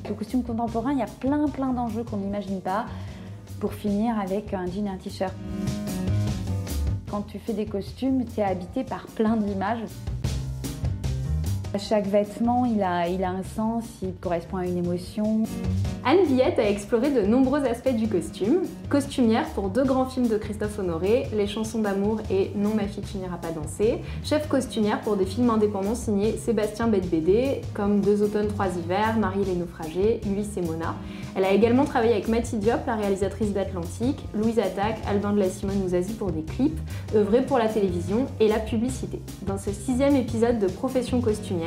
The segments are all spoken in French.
Le costume contemporain, il y a plein d'enjeux qu'on n'imagine pas pour finir avec un jean et un t-shirt. Quand tu fais des costumes, tu es habité par plein d'images. Chaque vêtement, il a un sens, il correspond à une émotion. Anne Villette a exploré de nombreux aspects du costume. Costumière pour 2 grands films de Christophe Honoré, Les chansons d'amour et Non ma fille tu n'iras pas danser. Chef costumière pour des films indépendants signés Sébastien Bette-Bédé, comme 2 automnes, 3 hivers, Marie les naufragés, Ulysse et Mona. Elle a également travaillé avec Mathie Diop, la réalisatrice d'Atlantique, Louise Attaque, Albin de la Simone ou Zazie pour des clips, œuvré pour la télévision et la publicité. Dans ce 6e épisode de Profession costumière,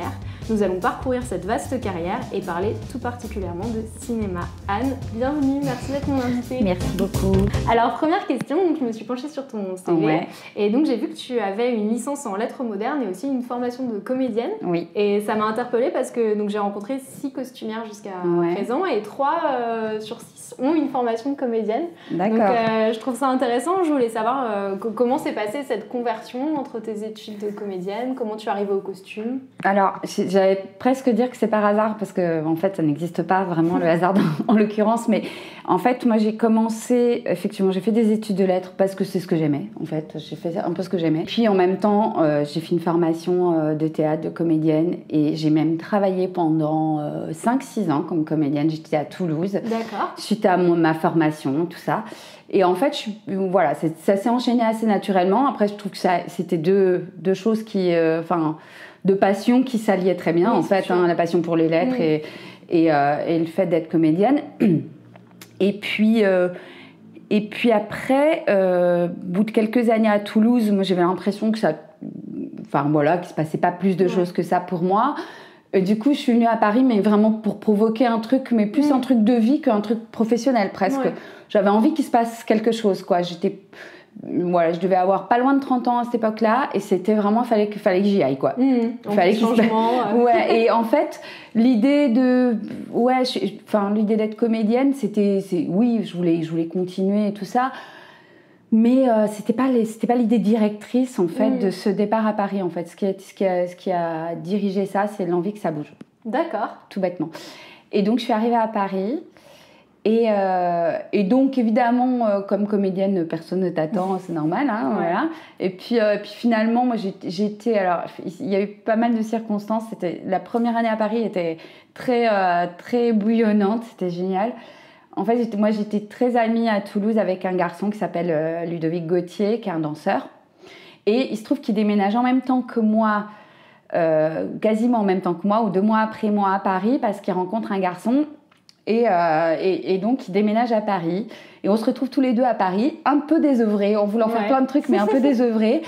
nous allons parcourir cette vaste carrière et parler tout particulièrement de cinéma. Anne, bienvenue, merci d'être mon invitée. Merci beaucoup. Alors, première question, donc, je me suis penchée sur ton CV et donc j'ai vu que tu avais une licence en lettres modernes et aussi une formation de comédienne. Oui. Et ça m'a interpellée parce que donc, j'ai rencontré 6 costumières jusqu'à présent et 3 sur 6 ont une formation de comédienne. D'accord. Donc je trouve ça intéressant, je voulais savoir comment s'est passée cette conversion entre tes études de comédienne, comment tu es arrivée au costume. Alors, j'allais presque dire que c'est par hasard, parce que en fait, ça n'existe pas vraiment le hasard en l'occurrence, mais en fait, moi j'ai commencé, effectivement, j'ai fait des études de lettres parce que c'est ce que j'aimais, en fait, j'ai fait un peu ce que j'aimais. Puis en même temps, j'ai fait une formation de théâtre, de comédienne, et j'ai même travaillé pendant 5-6 ans comme comédienne, j'étais à Toulouse. D'accord. Suite à ma formation, tout ça. Et en fait, voilà, ça s'est enchaîné assez naturellement. Après, je trouve que c'était deux choses qui... de passion qui s'alliaient très bien, en fait, la passion pour les lettres et le fait d'être comédienne. Et puis après, au bout de quelques années à Toulouse, moi j'avais l'impression que qu'il se passait pas plus de choses que ça pour moi. Et du coup, je suis venue à Paris, mais vraiment pour provoquer un truc, mais plus un truc de vie qu'un truc professionnel presque. Ouais. J'avais envie qu'il se passe quelque chose, quoi. Je devais avoir pas loin de 30 ans à cette époque-là, et c'était vraiment, fallait que j'y aille, quoi. Fallait changement. Ouais, et en fait, l'idée d'être comédienne, je voulais continuer et tout ça, mais c'était pas l'idée directrice, en fait, de ce départ à Paris, en fait. Ce qui a dirigé ça, c'est l'envie que ça bouge. D'accord. Tout bêtement. Et donc, je suis arrivée à Paris. Et donc, évidemment, comme comédienne, personne ne t'attend, c'est normal, hein, voilà. Et puis finalement, moi, j'étais... Alors, il y a eu pas mal de circonstances. La première année à Paris était très, très bouillonnante, c'était génial. En fait, j'étais très amie à Toulouse avec un garçon qui s'appelle Ludovic Gauthier, qui est un danseur. Et il se trouve qu'il déménage en même temps que moi, quasiment en même temps que moi, ou 2 mois après moi à Paris, parce qu'il rencontre un garçon... Et donc, il déménage à Paris. Et on se retrouve tous les deux à Paris, un peu désœuvrés, en voulant faire plein de trucs, mais un peu désœuvrés.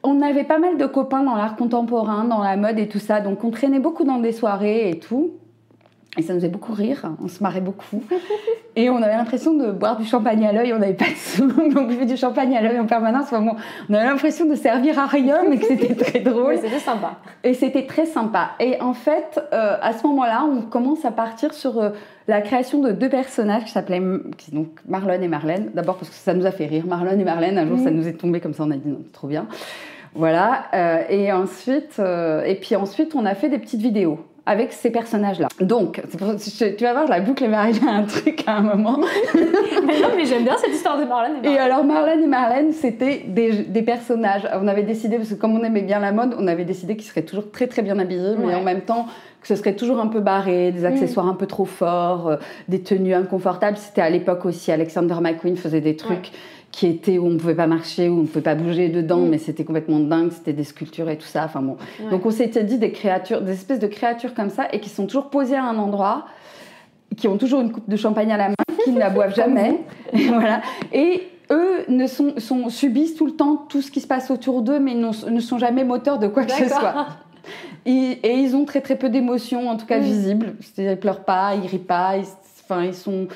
On avait pas mal de copains dans l'art contemporain, dans la mode et tout ça. Donc, on traînait beaucoup dans des soirées et tout. Et ça nous faisait beaucoup rire, on se marrait beaucoup. Et on avait l'impression de boire du champagne à l'œil, on n'avait pas de sous, donc on buvait du champagne à l'œil en permanence. Enfin, on avait l'impression de servir à rien, mais que c'était très drôle. Oui, c'était sympa. Et c'était très sympa. Et en fait, à ce moment-là, on commence à partir sur la création de 2 personnages qui s'appelaient donc Marlon et Marlène. D'abord parce que ça nous a fait rire, Marlon et Marlène. Un jour, ça nous est tombé comme ça, on a dit non, c'est trop bien. Voilà. Et puis ensuite, on a fait des petites vidéos avec ces personnages-là. Donc, tu vas voir, la boucle m'est arrivée à un truc à un moment. Mais non, mais j'aime bien cette histoire de Marlène et Marlène. Et alors, Marlène et Marlène, c'était des personnages. On avait décidé, parce que comme on aimait bien la mode, on avait décidé qu'ils seraient toujours très très bien habillés, mais en même temps que ce serait toujours un peu barré, des accessoires un peu trop forts, des tenues inconfortables. C'était à l'époque aussi, Alexander McQueen faisait des trucs qui étaient où on ne pouvait pas marcher, où on ne pouvait pas bouger dedans, mais c'était complètement dingue, c'était des sculptures et tout ça. Enfin bon. Donc on s'était dit des espèces de créatures comme ça, et qui sont toujours posées à un endroit, qui ont toujours une coupe de champagne à la main, qui ne la boivent jamais. Et voilà. Et eux subissent tout le temps tout ce qui se passe autour d'eux, mais ne sont jamais moteurs de quoi que ce soit. Et ils ont très très peu d'émotions, en tout cas visibles. C'est-à-dire, ils pleurent pas, ils rient pas, ils sont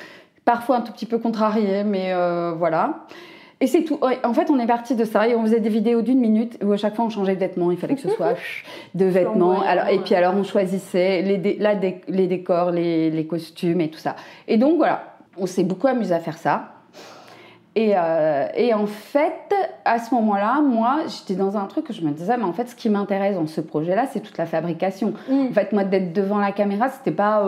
parfois un tout petit peu contrariés, mais voilà. Et c'est tout. En fait, on est parti de ça et on faisait des vidéos d'1 minute où à chaque fois on changeait de vêtements. Il fallait que ce soit de vêtements. Puis alors on choisissait les décors, les costumes et tout ça. Et donc voilà, on s'est beaucoup amusé à faire ça. Et en fait, à ce moment-là, moi, j'étais dans un truc que je me disais, mais en fait, ce qui m'intéresse dans ce projet-là, c'est toute la fabrication. En fait, moi, d'être devant la caméra, c'était pas...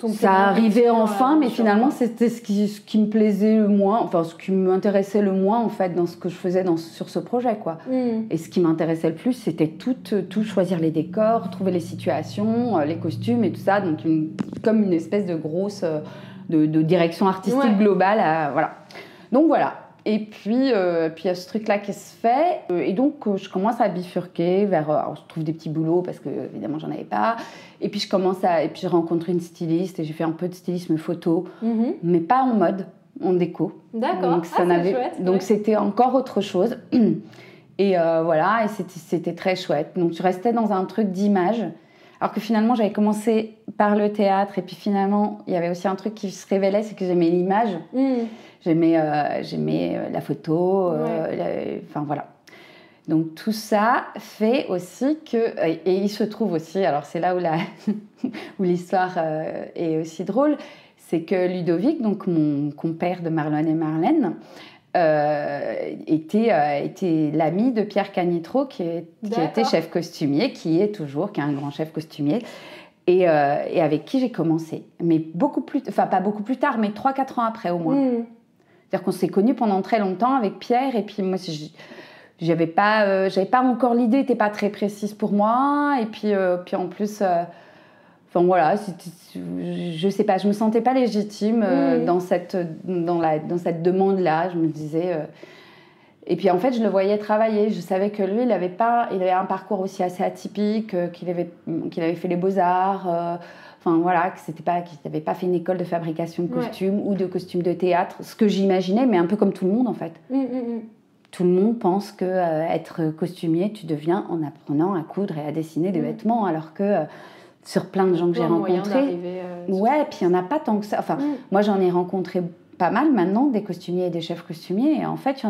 Ça arrivait enfin, mais finalement, c'était ce qui me plaisait le moins, enfin, ce qui m'intéressait le moins, en fait, dans ce que je faisais sur ce projet, quoi. Et ce qui m'intéressait le plus, c'était tout choisir les décors, trouver les situations, les costumes et tout ça. Donc, comme une espèce de grosse de direction artistique globale. Voilà. Donc, voilà. Et puis, il y a ce truc-là qui se fait. Et donc, je commence à bifurquer vers... alors, je trouve des petits boulots parce que, évidemment, j'en avais pas. Et puis, j'ai rencontré une styliste et j'ai fait un peu de stylisme photo, mais pas en mode, en déco. D'accord. Donc, chouette. Donc, c'était encore autre chose. Et voilà, et c'était très chouette. Donc, je restais dans un truc d'image. Alors que finalement, j'avais commencé par le théâtre. Et puis, finalement, il y avait aussi un truc qui se révélait, c'est que j'aimais l'image. J'aimais la photo, enfin voilà. Donc tout ça fait aussi que... Et il se trouve aussi, alors c'est là où l'histoire est aussi drôle, c'est que Ludovic, donc mon compère de Marlon et Marlène, était l'ami de Pierre Canitro, qui était chef costumier, qui est un grand chef costumier. Et avec qui j'ai commencé. Mais pas beaucoup plus tard, mais 3-4 ans après au moins. C'est-à-dire qu'on s'est connus pendant très longtemps avec Pierre, et puis moi, j'avais pas encore l'idée, n'était pas très précise pour moi, et puis en plus, enfin voilà, je sais pas, je me sentais pas légitime dans cette demande-là. Je me disais, et puis en fait, je le voyais travailler. Je savais que lui, il avait un parcours aussi assez atypique, qu'il avait fait les Beaux-Arts. Enfin voilà, qu'il n'avait pas fait une école de fabrication de costumes ou de costumes de théâtre, ce que j'imaginais, mais un peu comme tout le monde en fait. Tout le monde pense que être costumier, tu deviens en apprenant à coudre et à dessiner des vêtements, alors que sur plein de gens que j'ai rencontrés, puis il n'y en a pas tant que ça. Enfin, moi j'en ai rencontré pas mal maintenant, des costumiers et des chefs costumiers, et en fait il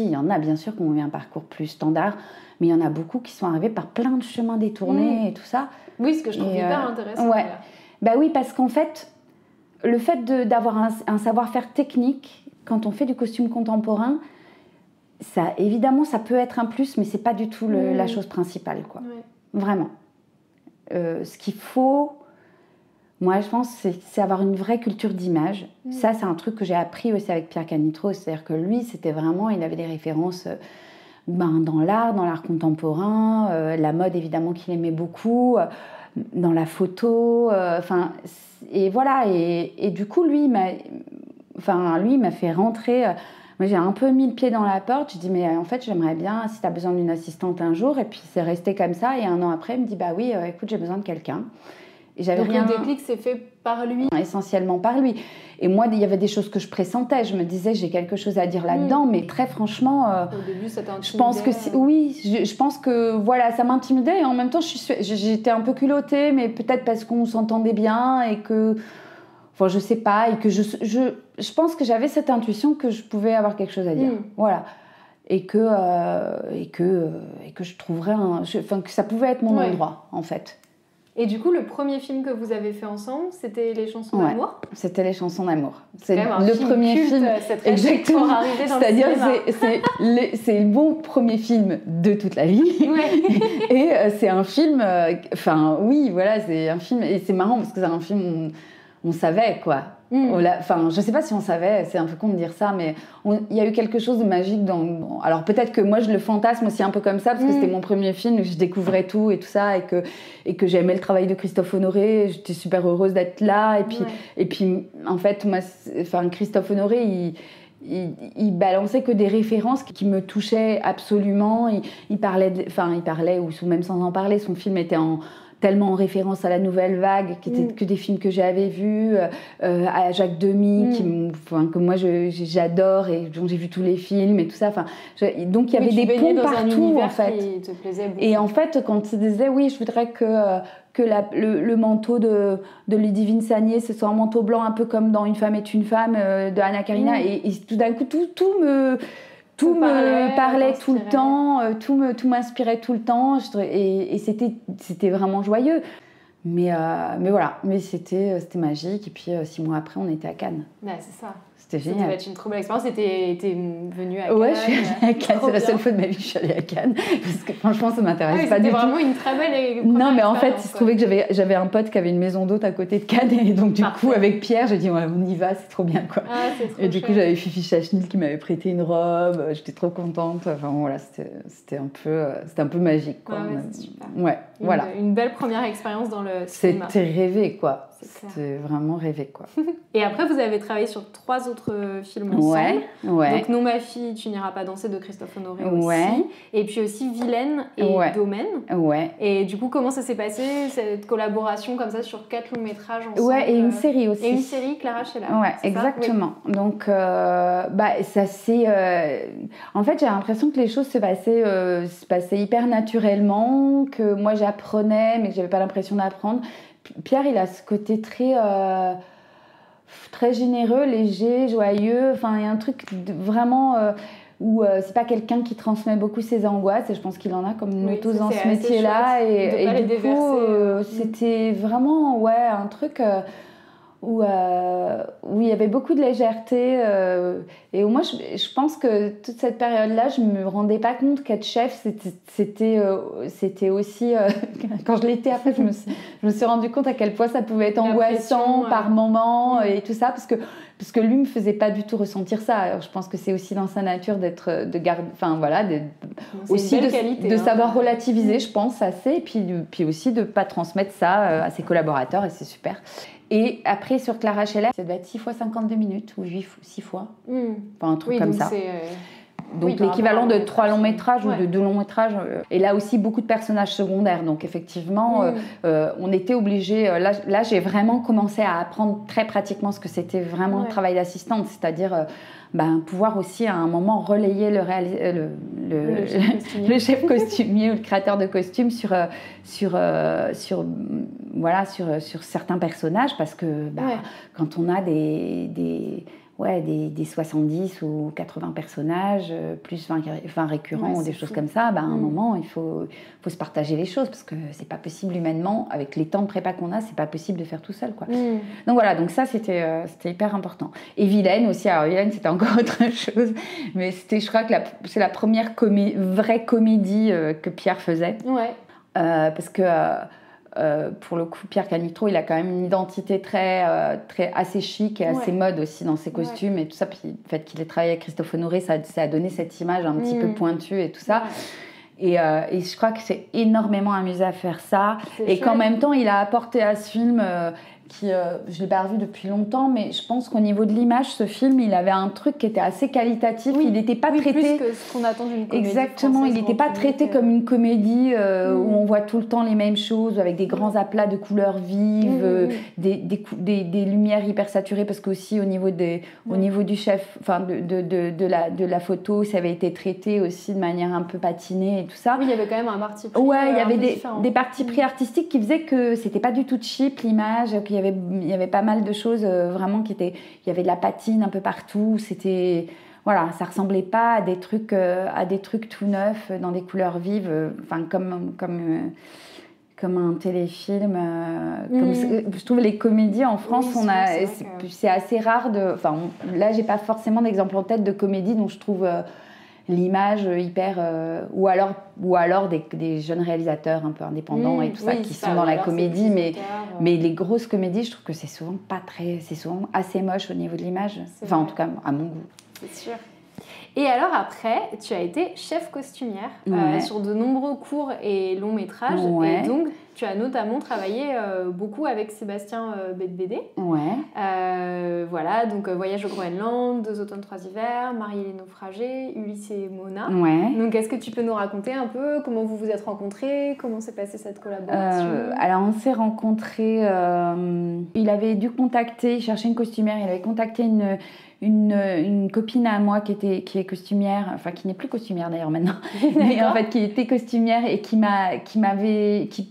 y en a bien sûr qui ont eu un parcours plus standard, mais il y en a beaucoup qui sont arrivés par plein de chemins détournés et tout ça. Oui, ce que je trouve hyper intéressant. Bah oui, parce qu'en fait, le fait d'avoir un savoir-faire technique, quand on fait du costume contemporain, ça, évidemment, ça peut être un plus, mais c'est pas du tout la chose principale, quoi. Vraiment. Ce qu'il faut, moi, je pense, c'est avoir une vraie culture d'image. Ça, c'est un truc que j'ai appris aussi avec Pierre Canitro. C'est-à-dire que lui, c'était vraiment... Il avait des références... dans l'art contemporain, la mode évidemment qu'il aimait beaucoup, dans la photo, et voilà, et du coup lui il m'a fait rentrer, moi j'ai un peu mis le pied dans la porte, je dis mais en fait j'aimerais bien, si tu as besoin d'une assistante un jour, et puis c'est resté comme ça, et 1 an après il me dit bah oui, écoute j'ai besoin de quelqu'un. Et donc le déclic s'est fait par lui. Essentiellement par lui. Et moi, il y avait des choses que je pressentais. Je me disais, j'ai quelque chose à dire là-dedans, mais très franchement... Au début, ça t'intimidait. Je pense que je pense que voilà, ça m'intimidait. Et en même temps, j'étais un peu culottée, mais peut-être parce qu'on s'entendait bien et que... Enfin, je sais pas. Et que je pense que j'avais cette intuition que je pouvais avoir quelque chose à dire. Voilà. Et que je trouverais que ça pouvait être mon endroit, en fait. Et du coup, le premier film que vous avez fait ensemble, c'était Les Chansons d'amour. C'était Les Chansons d'amour. C'est le premier film. Exactement. C'est-à-dire, c'est le bon premier film de toute la vie. Et c'est un film. Oui, voilà, c'est un film. Et c'est marrant parce que c'est un film où on savait, quoi. Je sais pas si on savait, c'est un peu con de dire ça, mais il y a eu quelque chose de magique dans... Alors peut-être que moi je le fantasme aussi un peu comme ça, parce que c'était mon premier film, où je découvrais tout et tout ça, et que j'aimais le travail de Christophe Honoré, j'étais super heureuse d'être là, et puis en fait, moi, Christophe Honoré, il balançait que des références qui me touchaient absolument, il parlait, ou même sans en parler, son film était tellement en référence à la Nouvelle Vague, qui était que des films que j'avais vus, à Jacques Demy, que moi j'adore et dont j'ai vu tous les films et tout ça. Donc il y avait des ponts partout en fait. Qui te plaisait beaucoup. Et en fait, quand il disait oui, je voudrais que le manteau de Ludivine Sagnier, ce soit un manteau blanc un peu comme dans Une femme est une femme de Anna Karina, et tout d'un coup tout me parlait tout le temps, tout m'inspirait tout le temps, et c'était vraiment joyeux. Mais voilà, mais c'était magique. Et puis 6 mois après, on était à Cannes. Ouais, c'est ça. C'était génial. Ça devait être une trop belle expérience. Et t'es venue à Cannes. Ouais, je suis allée à Cannes. C'est la seule fois de ma vie que je suis allée à Cannes. Parce que franchement, ça m'intéresse pas du tout. C'était vraiment une très belle Non, mais en fait, il se trouvait que j'avais un pote qui avait une maison d'hôte à côté de Cannes. Et donc, du coup, avec Pierre, j'ai dit, ouais, on y va, c'est trop bien, quoi. C'est trop et du coup, j'avais Fifi Chachnil qui m'avait prêté une robe. J'étais trop contente. Enfin, voilà, c'était un peu magique, quoi. C'est super. Ouais, voilà. Une belle première expérience dans le cinéma. C'était rêvé, quoi. C'était vraiment rêvé, quoi. Et après, vous avez travaillé sur 3 autres films ensemble. Ouais. Donc, Non, ma fille, tu n'iras pas danser de Christophe Honoré aussi. Ouais. Et puis aussi Vilaine et Domaine. Ouais. Et du coup, comment ça s'est passé, cette collaboration comme ça sur 4 longs métrages ensemble? Ouais, et une série aussi. Et une série, Clara Chella. Ouais, exactement. Oui. Donc, ça c'est... En fait, j'ai l'impression que les choses se passaient hyper naturellement, que moi j'apprenais, mais que j'avais pas l'impression d'apprendre. Pierre, il a ce côté très généreux, léger, joyeux. Enfin, il y a un truc vraiment où c'est pas quelqu'un qui transmet beaucoup ses angoisses. Et je pense qu'il en a comme nous tous dans ce métier-là. Et du coup, c'était vraiment un truc où il y avait beaucoup de légèreté. Et où moi, je pense que toute cette période-là, je me rendais pas compte qu'être chef, c'était aussi... quand je l'étais après, je me suis rendu compte à quel point ça pouvait être angoissant par moments et tout ça, parce que lui me faisait pas du tout ressentir ça. Alors, je pense que c'est aussi dans sa nature aussi de savoir relativiser, je pense, assez, et puis aussi de pas transmettre ça à ses collaborateurs, et c'est super. Et après, sur Clara Chella, ça doit être 6 fois 52 minutes, ou 6 fois. Enfin, un truc comme ça. Donc l'équivalent de 3 longs métrages ou de 2 longs métrages. Et là aussi, beaucoup de personnages secondaires. Donc effectivement, on était obligés... Là, j'ai vraiment commencé à apprendre très pratiquement ce que c'était vraiment le travail d'assistante. C'est-à-dire pouvoir aussi, à un moment, relayer le chef costumier ou le créateur de costumes sur certains personnages. Parce que quand on a des 70 ou 80 personnages, plus 20 récurrents ou des choses comme ça, à un moment, il faut se partager les choses, parce que c'est pas possible humainement, avec les temps de prépa qu'on a, c'est pas possible de faire tout seul, quoi. Donc voilà, donc ça, c'était hyper important. Et Vilaine aussi, alors Vilaine, c'était encore autre chose, mais je crois que c'est la première vraie comédie que Pierre faisait. Parce que... pour le coup, Pierre Canitrot, il a quand même une identité assez chic et assez mode aussi dans ses costumes et tout ça. Puis le fait qu'il ait travaillé avec Christophe Honoré, ça a donné cette image un petit peu pointue et tout ça. Et je crois que c'est énormément amusé à faire ça. Et qu'en même temps, il a apporté à ce film... je ne l'ai pas revu depuis longtemps, mais je pense qu'au niveau de l'image, ce film, il avait un truc qui était assez qualitatif. Il n'était pas traité... plus que ce qu'on attend d'une comédie. Exactement, il n'était pas traité comme une comédie où on voit tout le temps les mêmes choses, avec des grands aplats de couleurs vives, des lumières hyper saturées, parce qu'aussi au niveau du chef, enfin de la photo, ça avait été traité aussi de manière un peu patinée et tout ça. Oui, il y avait quand même un parti pris. Ouais, il y avait des partis pris artistiques qui faisaient que c'était pas du tout cheap l'image, il y avait pas mal de choses vraiment il y avait de la patine un peu partout, c'était voilà, ça ressemblait pas à des trucs tout neufs dans des couleurs vives, comme un téléfilm. Je trouve les comédies en France, c'est assez rare là j'ai pas forcément d'exemple en tête de comédie dont je trouve l'image hyper ou alors des jeunes réalisateurs un peu indépendants et tout ça qui sont dans la comédie, mais les grosses comédies, je trouve que c'est souvent assez moche au niveau de l'image, en tout cas à mon goût. C'est sûr. Et alors après, tu as été chef costumière sur de nombreux courts et longs métrages. Et donc, tu as notamment travaillé beaucoup avec Sébastien Bedbédé. Voilà, donc Voyage au Groenland, 2 automnes, 3 hivers, Marie et les naufragés, Ulysse et Mona. Donc, est-ce que tu peux nous raconter un peu comment vous vous êtes rencontrés, comment s'est passée cette collaboration? Alors, on s'est rencontrés... il avait dû contacter, il cherchait une costumière, il avait contacté une copine à moi qui est costumière, enfin qui n'est plus costumière d'ailleurs maintenant, mais en fait qui était costumière et qui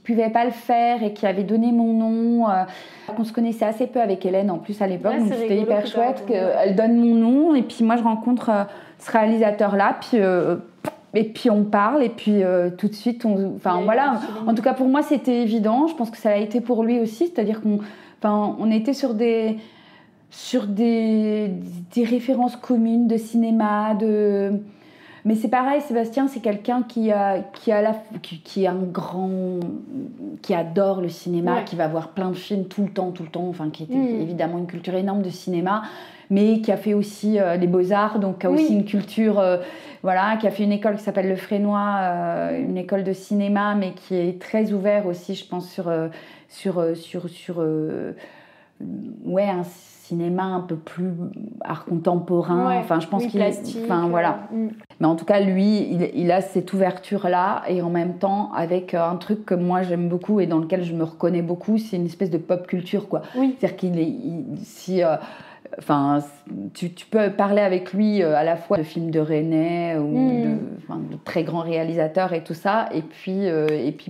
pouvait pas le faire et qui avait donné mon nom. On se connaissait assez peu avec Hélène en plus à l'époque, donc c'était hyper chouette qu'elle donne mon nom et puis moi je rencontre ce réalisateur là, et puis on parle et puis tout de suite en tout cas pour moi c'était évident, je pense que ça a été pour lui aussi, c'est-à-dire qu'on était sur sur des références communes de cinéma, mais c'est pareil, Sébastien, c'est quelqu'un qui adore le cinéma, qui va voir plein de films tout le temps, enfin qui était évidemment une culture énorme de cinéma, mais qui a fait aussi les Beaux-Arts, donc qui a aussi une culture, qui a fait une école qui s'appelle le Frénois, une école de cinéma, mais qui est très ouvert aussi, je pense, sur un cinéma un peu plus art contemporain, je pense qu'il plastique, mais en tout cas lui il a cette ouverture là, et en même temps avec un truc que moi j'aime beaucoup et dans lequel je me reconnais beaucoup, c'est une espèce de pop culture, quoi. C'est-à-dire tu peux parler avec lui à la fois de films de René ou de très grands réalisateurs et tout ça, et puis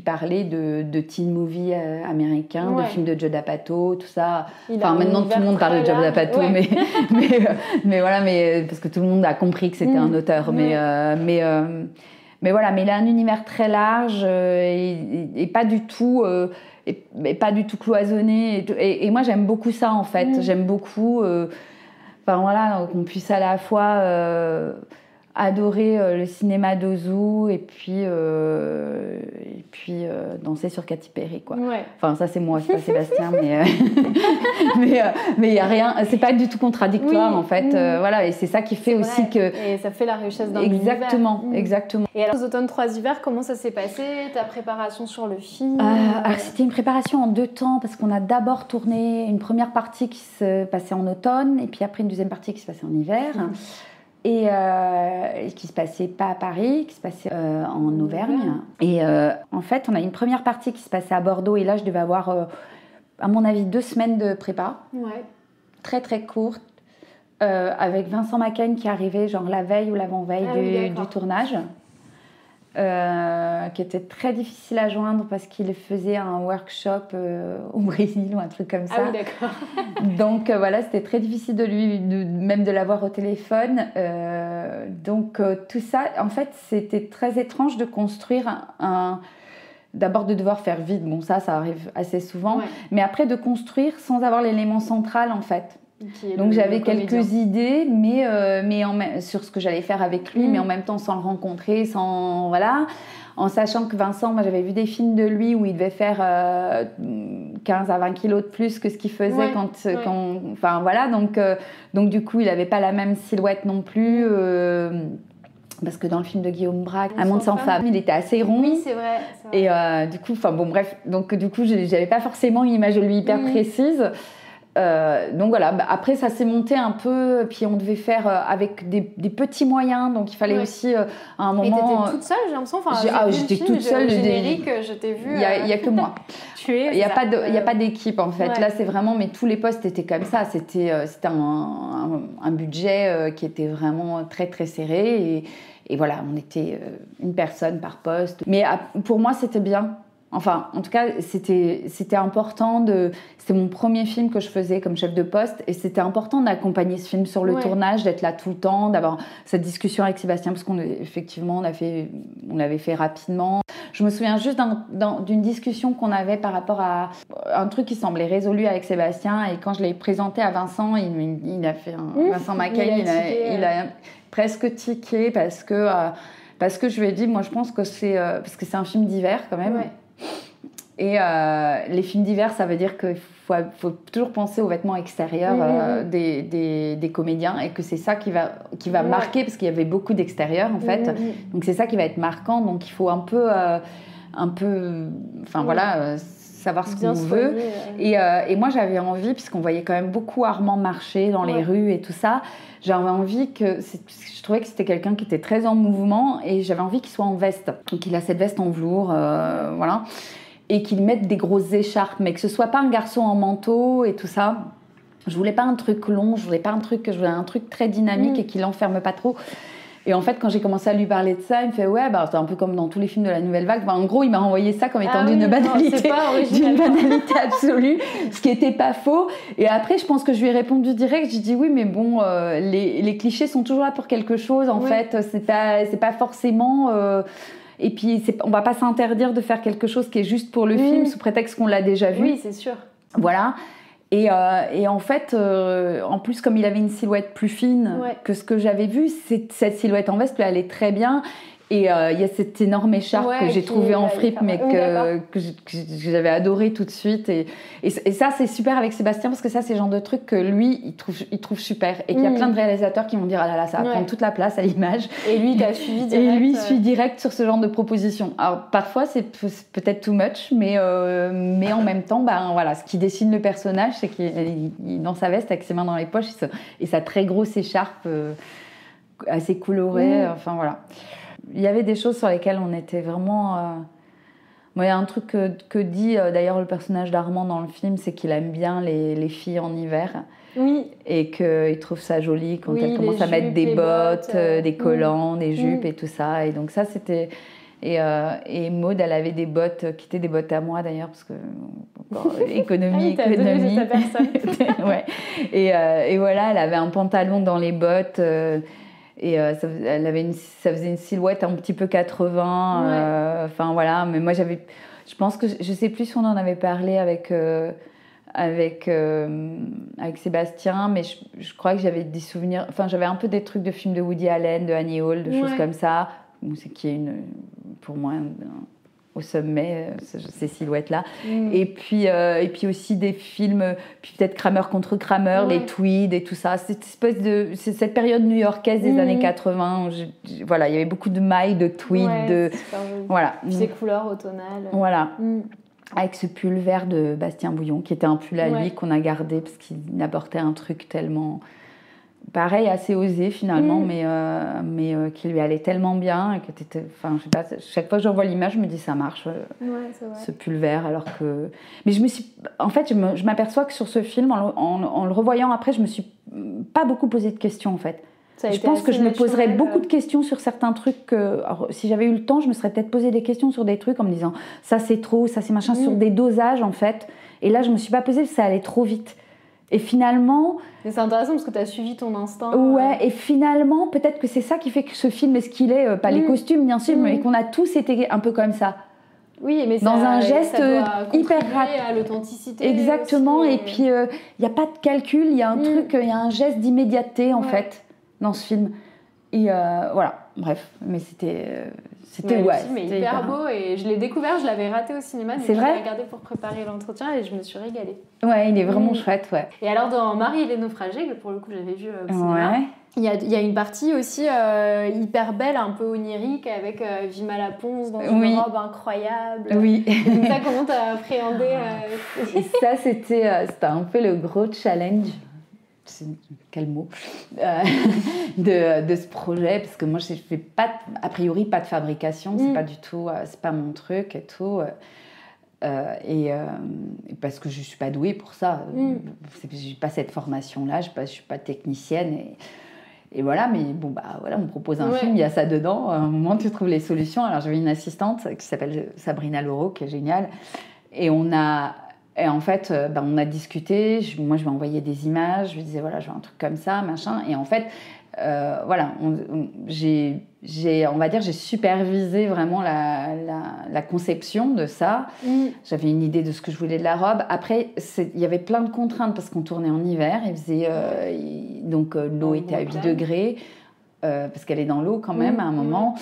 parler de teen movie américains, de films de Judd Apatow, tout ça. Maintenant tout le monde parle de Judd Apatow, mais voilà, parce que tout le monde a compris que c'était un auteur, mais voilà, mais il a un univers très large et pas du tout pas du tout cloisonné, et moi j'aime beaucoup ça en fait. J'aime beaucoup qu'on puisse à la fois adorer le cinéma d'Ozu et puis danser sur Katy Perry, quoi. Ça c'est moi, c'est pas Sébastien, mais y a rien, c'est pas du tout contradictoire en fait. Et c'est ça qui fait aussi que, et ça fait la richesse d'un exactement. Et alors, aux automnes 3 hivers, comment ça s'est passé, ta préparation sur le film? Alors c'était une préparation en 2 temps, parce qu'on a d'abord tourné une première partie qui se passait en automne, et puis après une deuxième partie qui se passait en hiver. Et qui se passait pas à Paris, qui se passait en Auvergne. Et en fait, on a une première partie qui se passait à Bordeaux, et là, je devais avoir, à mon avis, 2 semaines de prépa. Très, très courte, avec Vincent Macaigne qui arrivait genre la veille ou l'avant-veille du tournage. Qui était très difficile à joindre parce qu'il faisait un workshop au Brésil ou un truc comme ça. Ah oui, d'accord. Donc c'était très difficile même de l'avoir au téléphone. Donc tout ça, en fait, c'était très étrange de construire d'abord de devoir faire vite. Bon, ça arrive assez souvent. Mais après de construire sans avoir l'élément central, en fait. Donc j'avais quelques idées, mais sur ce que j'allais faire avec lui, mais en même temps sans le rencontrer, en sachant que Vincent, moi j'avais vu des films de lui où il devait faire 15 à 20 kilos de plus que ce qu'il faisait donc du coup il n'avait pas la même silhouette non plus. Parce que dans le film de Guillaume Braque, Un monde sans femme, il était assez rond. Oui, c'est vrai. Et du coup, donc du coup, j'avais pas forcément une image de lui hyper précise. Donc voilà, après ça s'est monté un peu, puis on devait faire avec des petits moyens, donc il fallait aussi à un moment. Et t'étais toute seule, j'ai l'impression. J'étais toute seule. Générique, je t'ai vu. Il y a que moi. Il y a pas d'équipe en fait. Là c'est vraiment, mais tous les postes étaient comme ça. C'était un budget qui était vraiment très très serré, et voilà, on était une personne par poste. Mais pour moi c'était bien. Enfin, en tout cas, c'était important c'était mon premier film que je faisais comme chef de poste, et c'était important d'accompagner ce film sur le tournage, d'être là tout le temps, d'avoir cette discussion avec Sébastien, parce qu'effectivement, on l'avait fait rapidement. Je me souviens juste d'une discussion qu'on avait par rapport à un truc qui semblait résolu avec Sébastien, et quand je l'ai présenté à Vincent, il a fait Vincent Macaigne, il a presque tiqué parce que je lui ai dit, moi je pense que parce que c'est un film d'hiver quand même. Et les films d'hiver, ça veut dire qu'il faut toujours penser aux vêtements extérieurs des comédiens, et que c'est ça qui va marquer, parce qu'il y avait beaucoup d'extérieurs en fait. Donc c'est ça qui va être marquant. Donc il faut un peu savoir ce qu'on veut. Et moi j'avais envie, puisqu'on voyait quand même beaucoup Armand marcher dans les rues et tout ça, j'avais envie je trouvais que c'était quelqu'un qui était très en mouvement, et j'avais envie qu'il soit en veste, qu'il a cette veste en velours, voilà, et qu'il mette des grosses écharpes, mais que ce soit pas un garçon en manteau et tout ça. Je voulais pas un truc long, je voulais un truc très dynamique et qui l'enferme pas trop. Et en fait, quand j'ai commencé à lui parler de ça, il me fait c'est un peu comme dans tous les films de la Nouvelle Vague. En gros, il m'a renvoyé ça comme étant d'une banalité absolue, ce qui était pas faux. Et après, je pense que je lui ai répondu direct. J'ai dit oui, mais bon, les clichés sont toujours là pour quelque chose. En fait, c'est pas forcément. Et puis, on va pas s'interdire de faire quelque chose qui est juste pour le film, sous prétexte qu'on l'a déjà vu. Oui, c'est sûr. Voilà. Et en fait, en plus, comme il avait une silhouette plus fine que ce que j'avais vu, cette silhouette en veste lui allait très bien. Et il y a cette énorme écharpe que j'ai trouvée en fripe, mais que j'avais adoré tout de suite. Et ça, c'est super avec Sébastien, parce que ça, c'est le genre de truc que lui, il trouve super. Et qu'il y a plein de réalisateurs qui vont dire, ah là là, ça va prendre toute la place à l'image. Et lui, t'as suivi direct. Et lui, suit direct sur ce genre de proposition. Alors, parfois, c'est peut-être too much, mais en même temps, voilà, ce qui dessine le personnage, c'est qu'il est dans sa veste avec ses mains dans les poches et sa très grosse écharpe assez colorée. Enfin, voilà. Il y avait des choses sur lesquelles on était vraiment... Il y a un truc que dit d'ailleurs le personnage d'Armand dans le film, c'est qu'il aime bien les filles en hiver. Oui. Et qu'il trouve ça joli quand elles commencent à mettre des bottes, des collants, des jupes et tout ça. Et donc ça, c'était... Et Maud, elle avait des bottes qui étaient des bottes à moi d'ailleurs, parce que économie. T'as donné ta personne. Ouais. Et voilà, elle avait un pantalon dans les bottes... Et ça faisait une silhouette un petit peu 80. Enfin voilà, mais moi je pense que je sais plus si on en avait parlé avec Sébastien, mais je crois que j'avais des souvenirs. Enfin, j'avais un peu des trucs de films de Woody Allen, de Annie Hall, de choses comme ça. Qui est pour moi au sommet, ces silhouettes-là. Et puis aussi des films, puis peut-être Kramer contre Kramer, les Tweed et tout ça. C'est cette période new-yorkaise des années 80. Voilà, il y avait beaucoup de mailles, de tweed, voilà. Puis ces couleurs automnales. Voilà. Avec ce pull vert de Bastien Bouillon, qui était un pull à lui qu'on a gardé parce qu'il apportait un truc tellement... Pareil, assez osé finalement, mais qui lui allait tellement bien. Et que enfin, je sais pas, chaque fois que je revois l'image, je me dis ça marche, c'est vrai. ce pull vert. Alors que... Mais en fait, je m'aperçois que sur ce film, en le revoyant après, je me suis pas beaucoup posé de questions en fait. Je pense que je me poserais beaucoup de questions sur certains trucs. Alors, si j'avais eu le temps, je me serais peut-être posé des questions sur des trucs en me disant ça c'est trop, ça c'est machin, sur des dosages en fait. Et là, je me suis pas posée parce que ça allait trop vite. Et finalement... Mais c'est intéressant parce que tu as suivi ton instinct. Ouais, et finalement, peut-être que c'est ça qui fait que ce film est ce qu'il est. Pas les costumes, bien sûr, mais qu'on a tous été un peu comme ça. Oui, mais dans un geste hyper rapide. À l'authenticité. Exactement, aussi, et puis il n'y a pas de calcul, il y a un truc, il y a un geste d'immédiateté en fait dans ce film. Et voilà, bref, mais c'était le film est hyper beau et je l'ai découvert, je l'avais raté au cinéma, donc je l'ai regardé pour préparer l'entretien et je me suis régalée. Ouais, il est vraiment chouette, ouais. Et alors dans Marie et les naufragés, que pour le coup j'avais vu au cinéma, il y a une partie aussi hyper belle, un peu onirique, avec Vima Laponce dans une robe incroyable. Oui. Donc ça, comment t'as appréhendé Ça, c'était un peu le gros challenge. Quel mot de ce projet, parce que moi je fais pas, a priori pas de fabrication, c'est pas du tout, c'est pas mon truc et tout, et parce que je suis pas douée pour ça, j'ai pas cette formation là, je suis pas technicienne et voilà, mais bon voilà, on me propose un film, il y a ça dedans, à un moment tu trouves les solutions. Alors j'avais une assistante qui s'appelle Sabrina Laureau qui est géniale, et en fait, on a discuté. Moi, je lui ai envoyé des images. Je lui disais, voilà, je veux un truc comme ça, machin. Et en fait, voilà, j'ai supervisé vraiment la conception de ça. J'avais une idée de ce que je voulais de la robe. Après, il y avait plein de contraintes parce qu'on tournait en hiver. Il faisait, donc, l'eau était à 8 degrés. Parce qu'elle est dans l'eau quand même à un moment.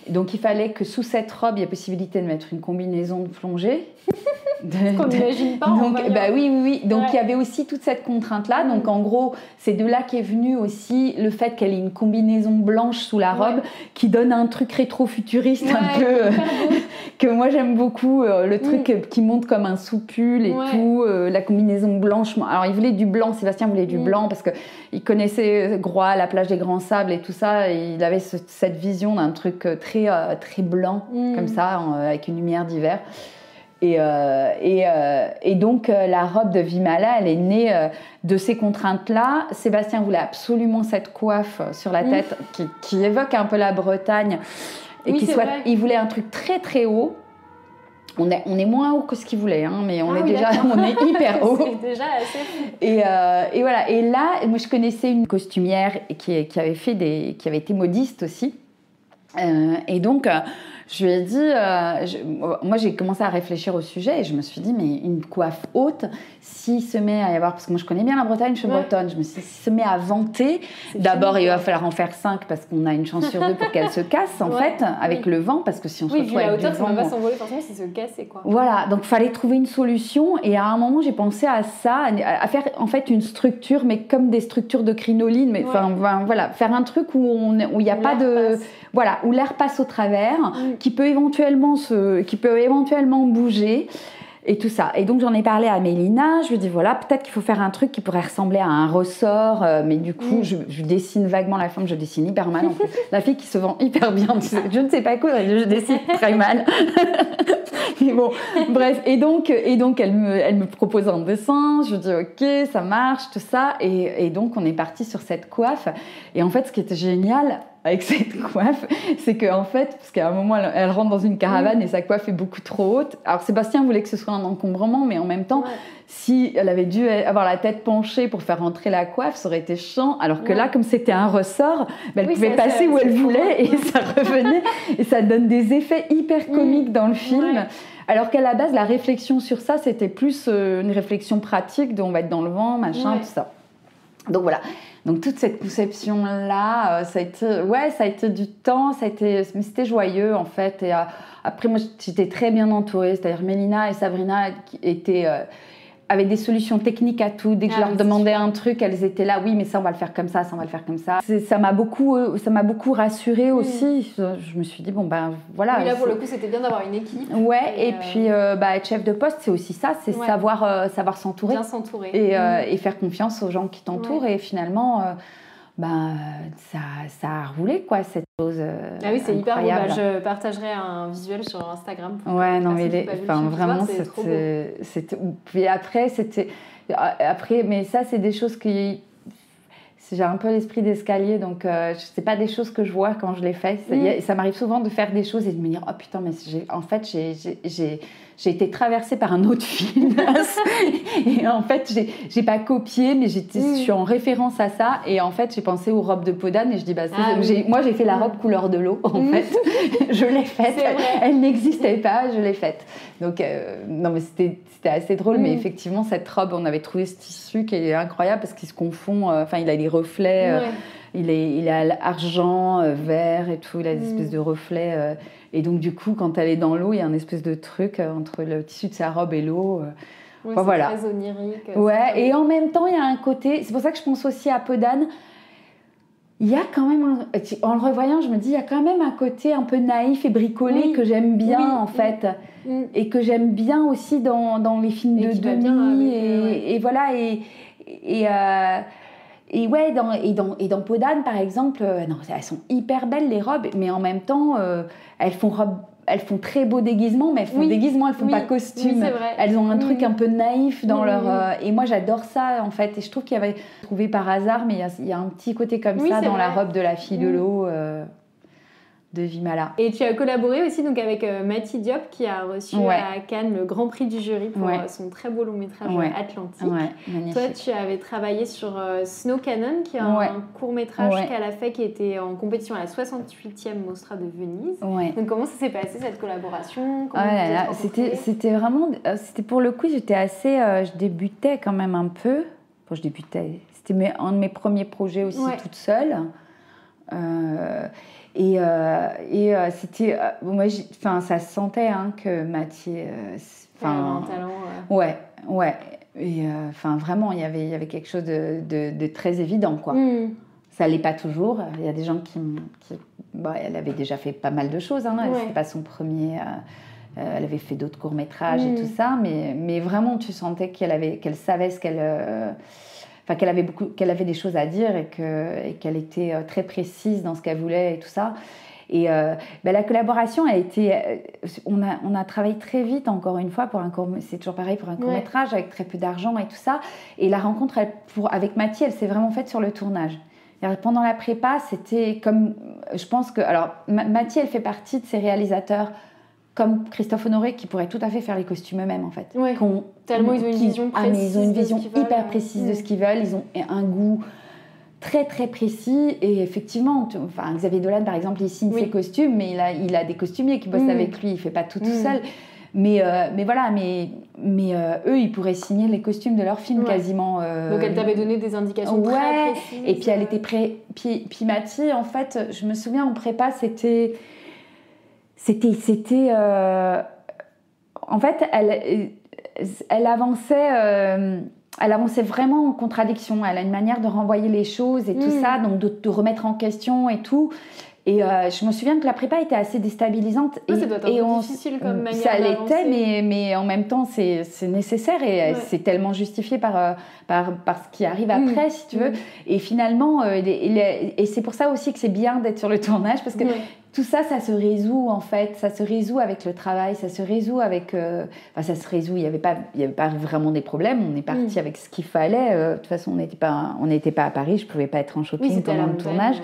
Donc, il fallait que sous cette robe, il y ait possibilité de mettre une combinaison de plongée. Qu'on n'imagine pas. Donc, oui. Donc, il y avait aussi toute cette contrainte-là. Donc, en gros, c'est de là qu'est venu aussi le fait qu'elle ait une combinaison blanche sous la robe qui donne un truc rétro-futuriste un peu que moi, j'aime beaucoup. Le truc qui monte comme un sous-pull et tout. La combinaison blanche. Alors, il voulait du blanc. Sébastien voulait du blanc parce qu'il connaissait Groix, la plage des Grands Sables et tout ça. Et il avait cette vision d'un truc très, très blanc, comme ça, avec une lumière d'hiver. Et donc la robe de Vimala, elle est née de ces contraintes-là. Sébastien voulait absolument cette coiffe sur la tête qui évoque un peu la Bretagne et il voulait un truc très très haut. On est moins haut que ce qu'il voulait, hein, mais on est hyper haut. C'est déjà assez fou. Et voilà. Et là, moi je connaissais une costumière qui avait été modiste aussi. Et donc Je lui ai dit, moi j'ai commencé à réfléchir au sujet et je me suis dit, mais une coiffe haute, s'il se met à y avoir, parce que moi je connais bien la Bretagne, je suis bretonne, je me suis dit, s'il se met à vanter, d'abord il va falloir en faire 5 parce qu'on a une chance sur 2 pour qu'elle se casse en fait, avec le vent, parce que si on se retrouve avec du vent... Oui, vu la hauteur, ça ne va pas s'envoler forcément si se casser quoi. Voilà, donc il fallait trouver une solution et à un moment j'ai pensé à ça, à faire en fait une structure, mais comme des structures de crinoline, mais voilà, faire un truc où il n'y a pas de... Passe. Voilà, où l'air passe au travers, qui peut éventuellement bouger et tout ça. Et donc j'en ai parlé à Mélina, je lui ai dit voilà, peut-être qu'il faut faire un truc qui pourrait ressembler à un ressort, mais du coup je dessine vaguement la forme, je dessine hyper mal en fait. La fille qui se vend hyper bien, je ne sais pas quoi, je dessine très mal. Mais bon, bref, et donc elle me propose un dessin, je dis ok, ça marche, tout ça, et donc on est parti sur cette coiffe. Et en fait, ce qui était génial avec cette coiffe, c'est qu'en fait, parce qu'à un moment, elle rentre dans une caravane et sa coiffe est beaucoup trop haute. Alors Sébastien voulait que ce soit un encombrement, mais en même temps, si elle avait dû avoir la tête penchée pour faire rentrer la coiffe, ça aurait été chiant. Alors que là, comme c'était un ressort, elle pouvait passer où elle voulait et ça revenait. Et ça donne des effets hyper comiques dans le film. Ouais. Alors qu'à la base, la réflexion sur ça, c'était plus une réflexion pratique de on va être dans le vent, machin, tout ça. Donc voilà. Donc toute cette conception-là, ça a été du temps, mais c'était joyeux en fait. Et après, moi, j'étais très bien entourée. C'est-à-dire Mélina et Sabrina qui avaient des solutions techniques à tout. Dès que je leur demandais un truc, elles étaient là. Oui, mais ça, on va le faire comme ça, ça, on va le faire comme ça. Ça m'a beaucoup rassurée aussi. Je me suis dit, bon, ben voilà. Oui, là, pour le coup, c'était bien d'avoir une équipe. Ouais, et puis être chef de poste, c'est aussi ça, c'est savoir s'entourer. Bien s'entourer. Et faire confiance aux gens qui t'entourent. Ouais. Et finalement, ça a roulé, quoi, cette chose. Ah oui, c'est hyper beau. Je partagerai un visuel sur Instagram. Ouais, non, mais vraiment, c'était. Puis après, mais ça, c'est des choses qui. J'ai un peu l'esprit d'escalier, donc c'est pas des choses que je vois quand je les fais. Ça m'arrive souvent de faire des choses et de me dire, oh putain, mais j'ai été traversée par un autre film. Et en fait, j'ai pas copié, mais je suis en référence à ça. Et en fait, j'ai pensé aux robes de Podane et je dis, moi, j'ai fait la robe couleur de l'eau, en fait. Je l'ai faite. Elle n'existait pas, je l'ai faite. Donc, non, mais c'était assez drôle, mais effectivement, cette robe, on avait trouvé ce tissu qui est incroyable parce qu'il se confond. Enfin, il a des reflets. Il a l'argent, vert et tout. Il a des espèces de reflets. Et donc, du coup, quand elle est dans l'eau, il y a un espèce de truc entre le tissu de sa robe et l'eau. C'est très onirique. Ouais, et en même temps, il y a un côté... C'est pour ça que je pense aussi à Podane. Il y a quand même... En le revoyant, je me dis, il y a quand même un côté un peu naïf et bricolé que j'aime bien, en fait. Et que j'aime bien aussi dans les films de Denis. Et voilà, et ouais, dans Podane, par exemple, elles sont hyper belles, les robes, mais en même temps, elles font très beau déguisement, mais elles font déguisement, elles font pas costume. Oui, c'est vrai. Elles ont un truc un peu naïf dans leur... et moi, j'adore ça, en fait. Et je trouve qu'il y avait trouvé par hasard, mais il y a un petit côté comme ça dans la robe de la fille de l'eau de Vimala. Et tu as collaboré aussi donc, avec Mati Diop, qui a reçu à Cannes le Grand Prix du jury pour son très beau long métrage Atlantique. Ouais, toi, tu avais travaillé sur Snow Cannon, qui est un court métrage qu'elle a fait, qui était en compétition à la 68e Mostra de Venise. Donc comment ça s'est passé cette collaboration? C'était vraiment... C'était pour le coup, j'étais assez... je débutais quand même un peu. C'était un de mes premiers projets aussi toute seule. Et c'était... moi, ça se sentait que Mathieu... un talent. Ouais. Et vraiment, il y avait quelque chose de très évident, quoi. Ça l'est pas toujours. Il y a des gens qui elle avait déjà fait pas mal de choses. C'était pas son premier... elle avait fait d'autres courts-métrages et tout ça. Mais vraiment, tu sentais qu'elle savait ce qu'elle... qu'elle avait des choses à dire et qu'elle était très précise dans ce qu'elle voulait et tout ça. Et la collaboration a été... On a travaillé très vite, encore une fois, c'est toujours pareil pour un court-métrage, avec très peu d'argent et tout ça. Et la rencontre avec Mathieu, elle s'est vraiment faite sur le tournage. Pendant la prépa, c'était comme... Je pense que... Alors, Mathieu, elle fait partie de ces réalisateurs comme Christophe Honoré, qui pourraient tout à fait faire les costumes eux-mêmes, en fait. Tellement ils ont une vision précise. Ils ont une vision hyper précise de ce qu'ils veulent. Ils ont un goût très très précis. Et effectivement, Xavier Dolan par exemple, il signe ses costumes, mais il a des costumiers qui bossent avec lui, il fait pas tout seul. Mais voilà, mais eux, ils pourraient signer les costumes de leurs films quasiment. Donc elle t'avait donné des indications très précises. Et puis elle était puis Mathie, en fait, je me souviens en prépa, c'était en fait, elle avançait vraiment en contradiction. Elle a une manière de renvoyer les choses et tout ça, donc de remettre en question et tout. Et je me souviens que la prépa était assez déstabilisante. Ça doit être un peu difficile comme manière ça d'avancer. l'était, mais en même temps, c'est nécessaire et c'est tellement justifié par ce qui arrive après, si tu veux. Et finalement, et c'est pour ça aussi que c'est bien d'être sur le tournage, parce que tout ça, ça se résout en fait. Ça se résout avec le travail, ça se résout avec... ça se résout, il n'y avait pas vraiment des problèmes. On est parti avec ce qu'il fallait. De toute façon, on n'était pas à Paris, je ne pouvais pas être en shopping pendant le tournage.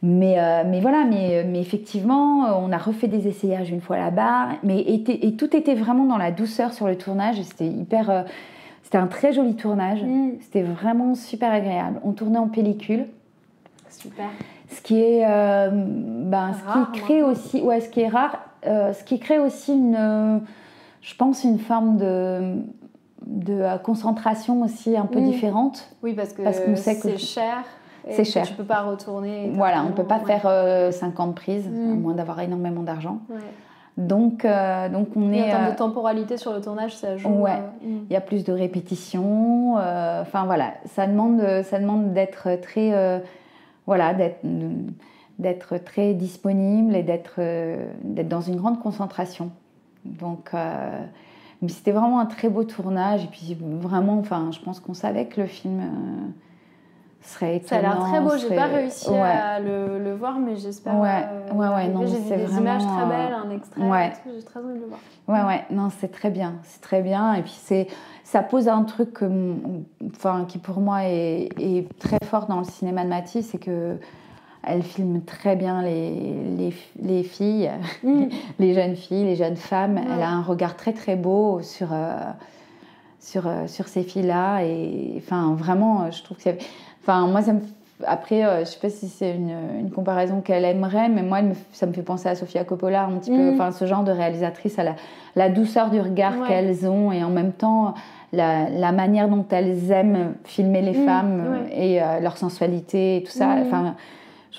Mais voilà, mais effectivement, on a refait des essayages une fois là-bas, et tout était vraiment dans la douceur sur le tournage. C'était un très joli tournage. C'était vraiment super agréable. On tournait en pellicule. Super. Ce qui est, ce qui crée aussi, ce qui est rare, ce qui crée aussi je pense une forme de concentration aussi un peu différente. Oui, parce qu'on sait que c'est cher. C'est cher. Tu peux pas retourner. Voilà, on peut pas faire 50 prises, à moins d'avoir énormément d'argent. Donc on est... en termes de temporalité sur le tournage, ça joue. Il y a plus de répétitions. Voilà, ça demande d'être très... d'être très disponible et d'être dans une grande concentration. Donc... mais c'était vraiment un très beau tournage. Et puis vraiment, je pense qu'on savait que le film... serait étonnant. Ça a l'air très beau, j'ai pas réussi à le voir, mais j'espère. Non, j'ai vu des images très belles, un extrait, et tout, j'ai très envie de le voir. Non, c'est très bien, et puis ça pose un truc qui pour moi est très fort dans le cinéma de Mathie, c'est que elle filme très bien les filles, les jeunes filles, les jeunes femmes. Elle a un regard très très beau sur ces filles-là, et vraiment, je trouve que moi, après, je sais pas si c'est une comparaison qu'elle aimerait, mais moi, ça me fait penser à Sofia Coppola un petit peu. Ce genre de réalisatrice, la douceur du regard qu'elles ont, et en même temps, la manière dont elles aiment filmer les femmes et leur sensualité et tout ça.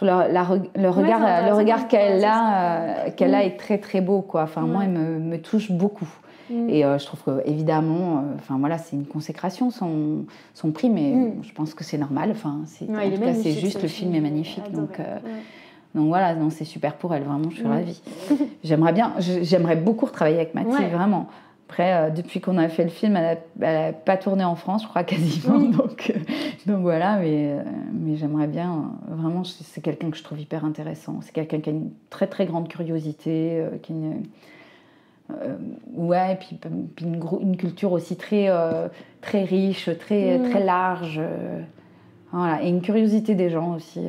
Le regard qu'elle a est très très beau, quoi. Moi, il me touche beaucoup. Et je trouve que évidemment, c'est une consécration son prix, mais je pense que c'est normal. En tout cas, c'est juste, le film est magnifique. Donc voilà, non, c'est super pour elle, vraiment, je suis ravie. J'aimerais beaucoup retravailler avec Mathie, vraiment. Après, depuis qu'on a fait le film, elle n'a pas tourné en France, je crois, quasiment. Donc voilà, mais j'aimerais bien, vraiment, c'est quelqu'un que je trouve hyper intéressant. C'est quelqu'un qui a une très très grande curiosité, et puis une culture aussi très très riche, très très large, voilà, et une curiosité des gens aussi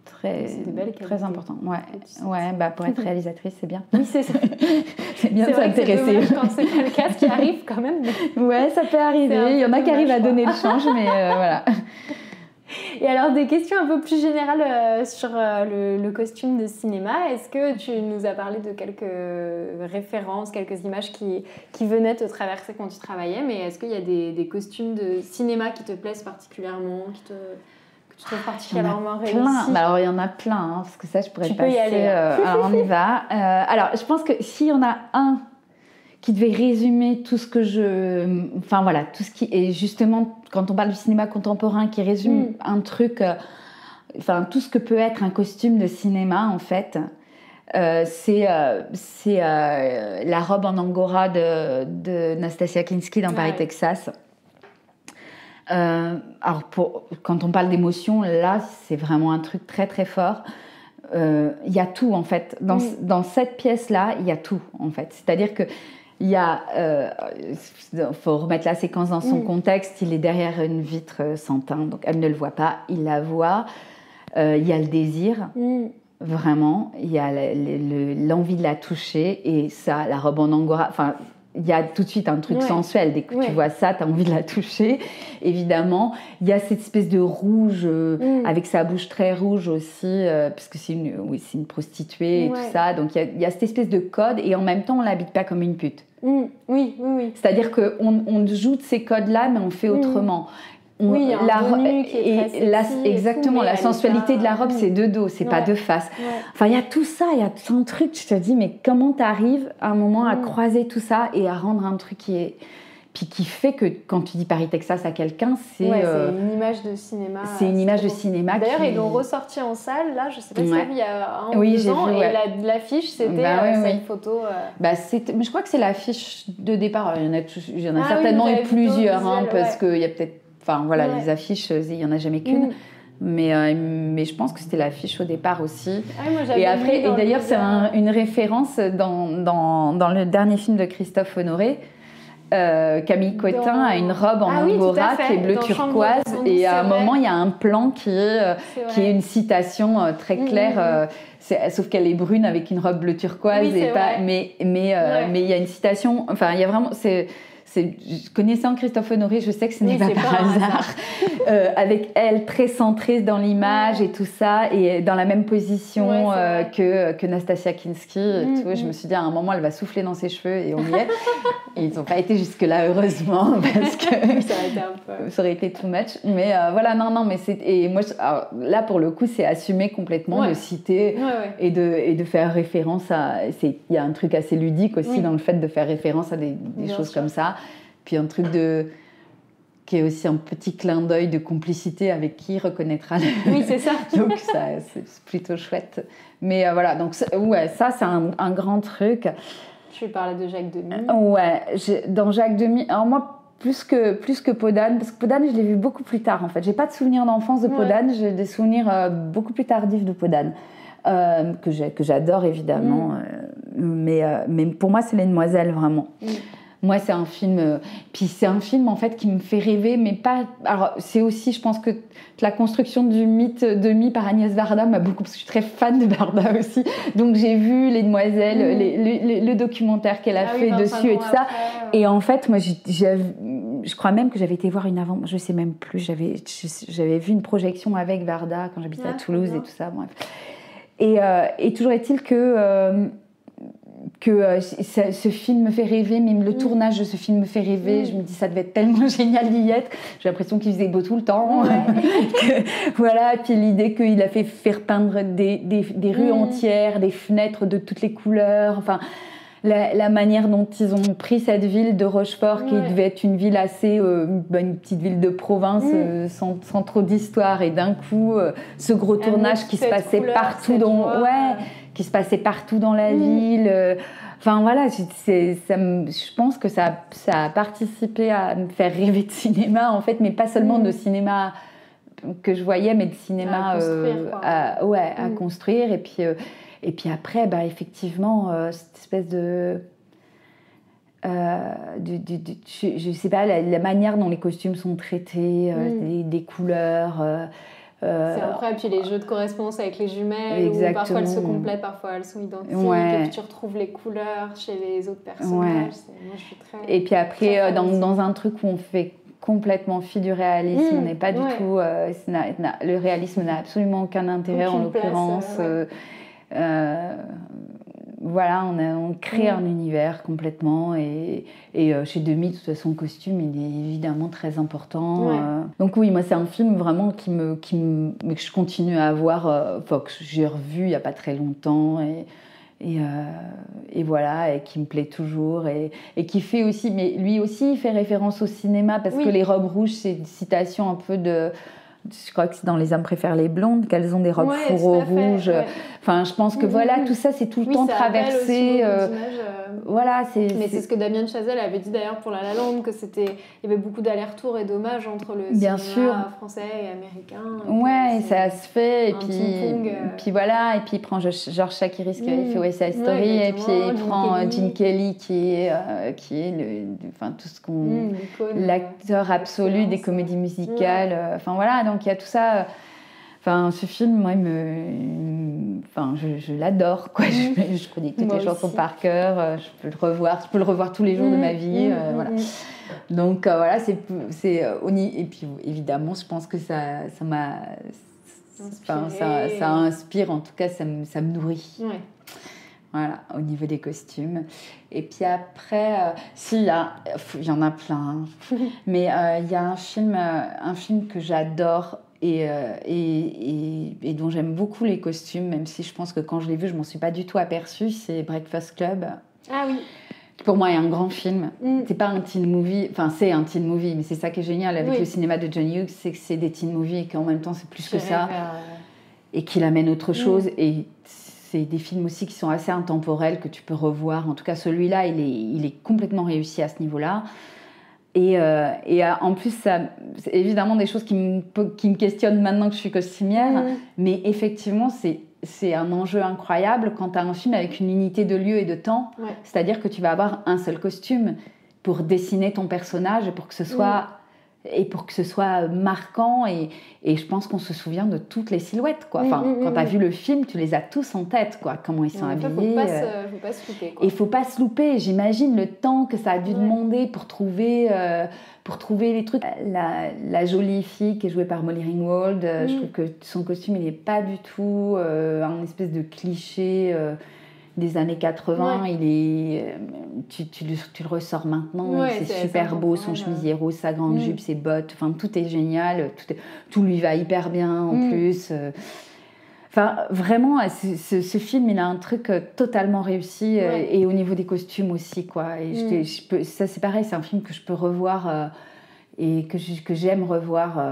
très important. Pour être réalisatrice, c'est bien. Oui, c'est ça. C'est bien de s'intéresser. Quand c'est pas le cas, ce qui arrive quand même. Ouais, ça peut arriver. Il y en a qui arrivent à donner le change, mais voilà. Et alors, des questions un peu plus générales sur le costume de cinéma. Est-ce que tu nous as parlé de quelques références, quelques images qui venaient te traverser quand tu travaillais, mais est-ce qu'il y a des costumes de cinéma qui te plaisent particulièrement, que tu trouves particulièrement réussis? Alors, il y en a plein, parce que ça, je pourrais tu passer... peux y aller. Alors, on y va. Alors, je pense que s'il y en a un qui devait résumer tout ce que tout ce qui est justement, quand on parle du cinéma contemporain, qui résume un truc, tout ce que peut être un costume de cinéma, en fait, c'est la robe en angora de Nastasia Kinski dans Paris, Texas. Alors, quand on parle d'émotion, là, c'est vraiment un truc très, très fort. Il y a tout, en fait. Dans cette pièce-là, il y a tout, en fait. C'est-à-dire que il y a, faut remettre la séquence dans son contexte. Il est derrière une vitre sans teint, donc elle ne le voit pas, il la voit. Il y a le désir, vraiment. Il y a l'envie de la toucher, et ça, la robe en angora. il y a tout de suite un truc sensuel. Dès que tu vois ça, tu as envie de la toucher, évidemment. Il y a cette espèce de rouge, avec sa bouche très rouge aussi, parce que c'est une prostituée et tout ça. Donc, il y a cette espèce de code, et en même temps, on ne l'habite pas comme une pute. Oui. C'est-à-dire qu'on joue de ces codes-là, mais on fait autrement. Il y a un tenue qui est très sexy exactement, la sensualité de la robe, c'est de dos, c'est pas de face. Enfin, il y a tout ça, il y a tout un truc, je te dis, mais comment t'arrives à un moment à croiser tout ça et à rendre un truc qui fait que quand tu dis Paris, Texas à quelqu'un, c'est une image de cinéma. C'est une image de cinéma. D'ailleurs, ils l'ont ressorti en salle, là, je sais pas si il y a 1 ou 2 ans, et l'affiche, c'était cette photo. Mais je crois que c'est l'affiche de départ. Il y en a certainement eu plusieurs, parce qu'il y a peut-être. Enfin voilà, les affiches, il n'y en a jamais qu'une. Mais je pense que c'était l'affiche au départ aussi. Et après, et d'ailleurs, c'est une référence dans le dernier film de Christophe Honoré. Camille Cotin a une robe en angora qui est bleu turquoise, et à un moment il y a un plan qui est une citation très claire, sauf qu'elle est brune avec une robe bleu turquoise, mais il y a une citation, enfin il y a vraiment, connaissant Christophe Honoré, je sais que ce n'est pas par hasard. Avec elle très centrée dans l'image et tout ça, et dans la même position que Nastasia Kinski. Je me suis dit, à un moment, elle va souffler dans ses cheveux, et on y est. Et ils n'ont pas été jusque-là, heureusement, parce que ça aurait été too much. Mais voilà, non, mais et moi, là, pour le coup, c'est assumé complètement de citer et de faire référence à. Il y a un truc assez ludique aussi dans le fait de faire référence à des choses comme ça. Puis un truc qui est aussi un petit clin d'œil de complicité avec qui reconnaîtra Oui, c'est ça. Donc ça, c'est plutôt chouette. Mais voilà, donc ça c'est un grand truc. Tu parlais de Jacques Demy. Dans Jacques Demy, alors moi, plus que Podane, parce que Podane, je l'ai vu beaucoup plus tard en fait. J'ai pas de souvenirs d'enfance de Podane, j'ai des souvenirs beaucoup plus tardifs de Podane, que j'adore évidemment. Mais pour moi, c'est Les Demoiselles, vraiment. Moi, c'est un film, puis c'est un film en fait qui me fait rêver, mais pas. Alors, c'est aussi, je pense que la construction du mythe Demy par Agnès Varda m'a beaucoup, parce que je suis très fan de Varda aussi. Donc, j'ai vu Les Demoiselles, le documentaire qu'elle a fait dessus et tout ça. Et en fait, moi, je crois même que j'avais été voir une avant, je sais même plus. J'avais vu une projection avec Varda quand j'habitais à Toulouse et tout ça. Bref. Et toujours est-il que ce film me fait rêver, même le tournage de ce film me fait rêver. Je me dis, ça devait être tellement génial d'y être. J'ai l'impression qu'il faisait beau tout le temps. Voilà, puis l'idée qu'il a fait faire peindre des rues entières, des fenêtres de toutes les couleurs. Enfin, la manière dont ils ont pris cette ville de Rochefort, qui devait être une ville assez, une petite ville de province, sans trop d'histoire, et d'un coup, ce gros tournage qui se passait partout qui se passait partout dans la ville. Enfin voilà, je pense que ça a participé à me faire rêver de cinéma en fait, mais pas seulement de cinéma que je voyais, mais de cinéma à construire. Et puis après, effectivement, cette espèce de je sais pas, la manière dont les costumes sont traités, des couleurs. C'est incroyable, puis les jeux de correspondance avec les jumelles, où parfois elles se complètent, parfois elles sont identiques, et puis tu retrouves les couleurs chez les autres personnages. Moi, je suis très. Et puis après, dans un truc où on fait complètement fi du réalisme, on n'est pas du tout. Le réalisme n'a absolument aucun intérêt en l'occurrence. Voilà, on crée un univers complètement, et chez Demy, de toute façon, le costume, il est évidemment très important. Donc oui, moi, c'est un film vraiment que je continue à voir, que j'ai revu il n'y a pas très longtemps, et voilà, et qui me plaît toujours, et qui fait aussi, mais lui aussi, il fait référence au cinéma, parce que les robes rouges, c'est une citation un peu de... Je crois que c'est dans Les hommes préfèrent les blondes qu'elles ont des robes fourreaux rouges. Enfin, je pense que voilà, tout ça, c'est tout le temps traversé. Voilà, mais c'est ce que Damien Chazelle avait dit d'ailleurs pour La La Land, que il y avait beaucoup d'allers-retours et d'hommages entre le cinéma français et américain. Ça se fait. Et puis voilà, et puis il prend George Chakiris qui avait fait West Side Story, et puis il prend Gene Kelly qui est tout ce qu'on, l'acteur absolu des comédies musicales. Enfin voilà, donc il y a tout ça. Enfin, ce film, moi, je l'adore, quoi. Je connais toutes les chansons par cœur. Je peux le revoir tous les jours de ma vie. Voilà. Donc voilà, et puis évidemment, je pense que ça m'a, ça inspire. En tout cas, ça me nourrit. Ouais. Voilà, au niveau des costumes. Et puis après, il y en a plein. Mais il y a un film que j'adore et dont j'aime beaucoup les costumes, même si je pense que quand je l'ai vu, je m'en suis pas du tout aperçue. C'est Breakfast Club. Ah oui. Pour moi, il y a un grand film. C'est pas un teen movie. Enfin, c'est un teen movie, mais c'est ça qui est génial avec le cinéma de John Hughes, c'est que c'est des teen movies et qu'en même temps, c'est plus que ça. Et qu'il amène autre chose. Et c'est des films aussi qui sont assez intemporels, que tu peux revoir. En tout cas, celui-là, il est complètement réussi à ce niveau-là. Et en plus, c'est évidemment des choses qui me questionnent maintenant que je suis costumière. Mais effectivement, c'est un enjeu incroyable quand tu as un film avec une unité de lieu et de temps. Ouais. C'est-à-dire que tu vas avoir un seul costume pour dessiner ton personnage et pour que ce soit... Et pour que ce soit marquant, et je pense qu'on se souvient de toutes les silhouettes, quoi. Enfin, quand tu as vu le film, tu les as tous en tête, quoi. Comment ils sont habillés. Faut pas se louper, quoi. Et il faut pas se louper. J'imagine le temps que ça a dû demander pour trouver les trucs. La jolie fille qui est jouée par Molly Ringwald, je trouve que son costume, il n'est pas du tout un espèce de cliché... des années 80, tu le ressors maintenant, c'est super beau, son chemisier rose, sa grande jupe, ses bottes, enfin tout est génial, tout lui va hyper bien en plus. Enfin, vraiment, ce film, il a un truc totalement réussi et au niveau des costumes aussi, quoi. Et ça, c'est pareil, c'est un film que je peux revoir et que j'aime revoir.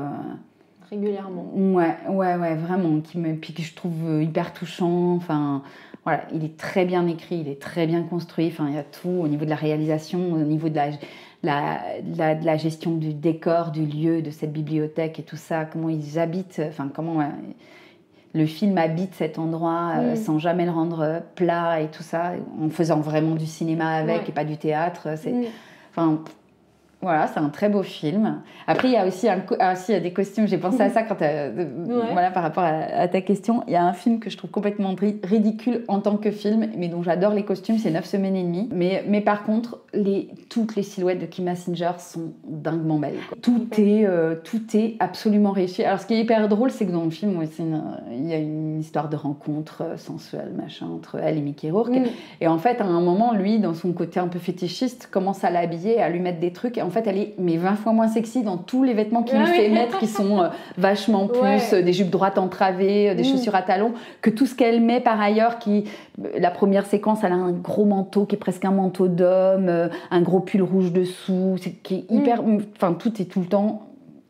Régulièrement. Ouais, vraiment, puis que je trouve hyper touchant, enfin... Voilà, il est très bien écrit, il est très bien construit. Enfin, il y a tout au niveau de la réalisation, au niveau de la gestion du décor, du lieu, de cette bibliothèque et tout ça. Comment ils habitent, enfin comment le film habite cet endroit sans jamais le rendre plat et tout ça, en faisant vraiment du cinéma avec et pas du théâtre. Enfin. Voilà, c'est un très beau film. Après, il y a aussi il y a des costumes. J'ai pensé à ça voilà, par rapport à ta question. Il y a un film que je trouve complètement ridicule en tant que film, mais dont j'adore les costumes, c'est 9 semaines et demie. Mais par contre, toutes les silhouettes de Kim Basinger sont dinguement belles, quoi. Tout est absolument réussi. Alors, ce qui est hyper drôle, c'est que dans le film, il y a une histoire de rencontre sensuelle, machin, entre elle et Mickey Rourke. Et en fait, à un moment, lui, dans son côté un peu fétichiste, commence à l'habiller, à lui mettre des trucs. Et en fait, elle est 20 fois moins sexy dans tous les vêtements qu'il lui fait mettre, qui sont vachement plus des jupes droites entravées, des chaussures à talons, que tout ce qu'elle met par ailleurs. La première séquence, elle a un gros manteau qui est presque un manteau d'homme, un gros pull rouge dessous, qui est hyper... Enfin, tout est tout le temps